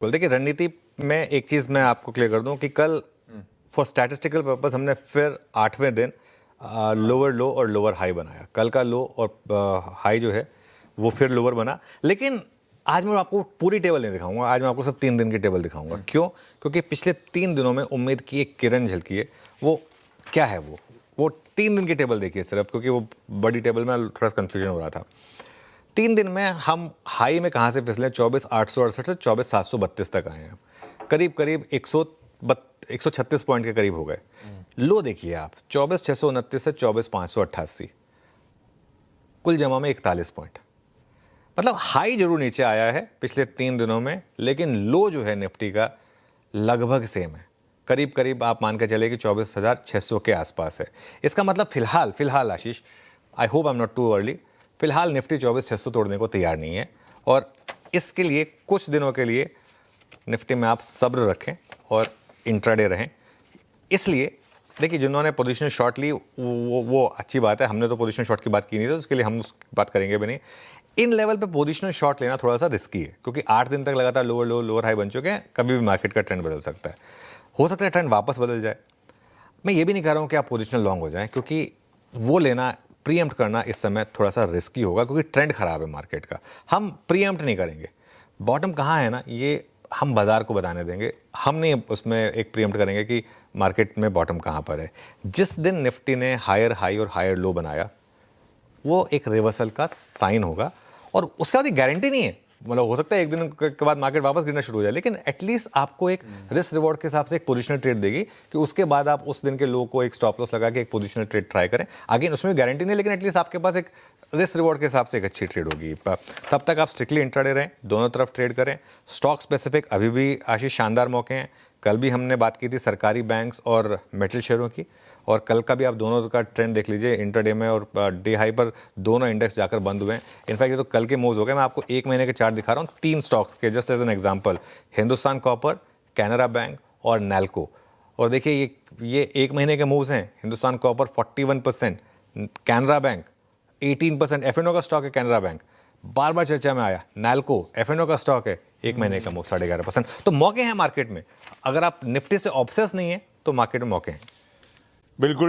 बोल देखिए रणनीति में एक चीज़ मैं आपको क्लियर कर दूं कि कल फॉर स्टैटिस्टिकल पर्पस हमने फिर 8वें दिन लोअर लो और लोअर हाई बनाया। कल का लो और हाई जो है वो फिर लोअर बना, लेकिन आज मैं आपको पूरी टेबल नहीं दिखाऊंगा। आज मैं आपको सिर्फ 3 दिन की टेबल दिखाऊंगा। क्यों? क्योंकि पिछले 3 दिनों में उम्मीद की एक किरण झलकी है। वो क्या है? वो 3 दिन की टेबल देखिए सिर्फ, क्योंकि वो बड़ी टेबल में थोड़ा कंफ्यूजन हो रहा था। 3 दिन में हम हाई में कहाँ से फिसले? 24,868 से 24,732 तक आए हैं। करीब करीब 136 पॉइंट के करीब हो गए। लो देखिए आप, 24,629 से 24,588, कुल जमा में 41 पॉइंट। मतलब हाई जरूर नीचे आया है पिछले 3 दिनों में, लेकिन लो जो है निफ्टी का लगभग सेम है। करीब करीब आप मान के चले कि 24,600 के आसपास है। इसका मतलब फिलहाल Ashish, I hope I am not too early, फिलहाल निफ्टी 24,600 तोड़ने को तैयार नहीं है। और इसके लिए कुछ दिनों के लिए निफ्टी में आप सब्र रखें और इंट्राडे रहें। इसलिए देखिए, जिन्होंने पोजीशन शॉर्ट ली वो अच्छी बात है। हमने तो पोजीशन शॉर्ट की बात की नहीं, तो उसके लिए हम उस बात करेंगे भी नहीं। इन लेवल पे पोजीशनल शॉर्ट लेना थोड़ा सा रिस्की है, क्योंकि 8 दिन तक लगातार लोअर लो लोअर हाई बन चुके हैं। कभी भी मार्केट का ट्रेंड बदल सकता है। हो सकता है ट्रेंड वापस बदल जाए। मैं ये भी नहीं कह रहा हूँ कि आप पोजीशनल लॉन्ग हो जाएं, क्योंकि वो लेना, प्रीएम्प्ट करना इस समय थोड़ा सा रिस्की होगा, क्योंकि ट्रेंड खराब है मार्केट का। हम प्रीएम्प्ट नहीं करेंगे। बॉटम कहाँ है ना, ये हम बाजार को बताने देंगे। हम नहीं उसमें एक प्रीएम्प्ट करेंगे कि मार्केट में बॉटम कहाँ पर है। जिस दिन निफ्टी ने हायर हाई और हायर लो बनाया, वो एक रिवर्सल का साइन होगा। और उसके बाद गारंटी नहीं है, मतलब हो सकता है एक दिन के बाद मार्केट वापस गिरना शुरू हो जाए, लेकिन एटलीस्ट आपको एक रिस्क रिवॉर्ड के हिसाब से एक पोजिशनल ट्रेड देगी कि उसके बाद आप उस दिन के लो को एक स्टॉप लॉस लगा के एक पोजिशनल ट्रेड ट्राई करें। अगेन उसमें गारंटी नहीं, लेकिन एटलीस्ट आपके पास एक रिस्क रिवॉर्ड के हिसाब से एक अच्छी ट्रेड होगी। तब तक आप स्ट्रिक्टली इंट्राडे रहें, दोनों तरफ ट्रेड करें। स्टॉक स्पेसिफिक अभी भी आशीष शानदार मौके हैं। कल भी हमने बात की थी सरकारी बैंक्स और मेटल शेयरों की, और कल का भी आप दोनों का ट्रेंड देख लीजिए। इंटरडे में और डे हाई पर दोनों इंडेक्स जाकर बंद हुए हैं। इनफैक्ट ये तो कल के मूव्स हो गए। मैं आपको 1 महीने के चार्ट दिखा रहा हूँ 3 स्टॉक्स के, just as an example, Hindustan Copper, Canara Bank और नैल्को। और देखिए ये 1 महीने के मूव्स हैं। Hindustan Copper 41%, Canara Bank 18%, FNO का स्टॉक है कैनरा बैंक, बार बार चर्चा में आया। नैल्को एफएनओ का स्टॉक है, 1 महीने का मूव 11.5%। तो मौके हैं मार्केट में। अगर आप निफ्टी से ऑब्सेस नहीं है तो मार्केट में मौके हैं। बिल्कुल।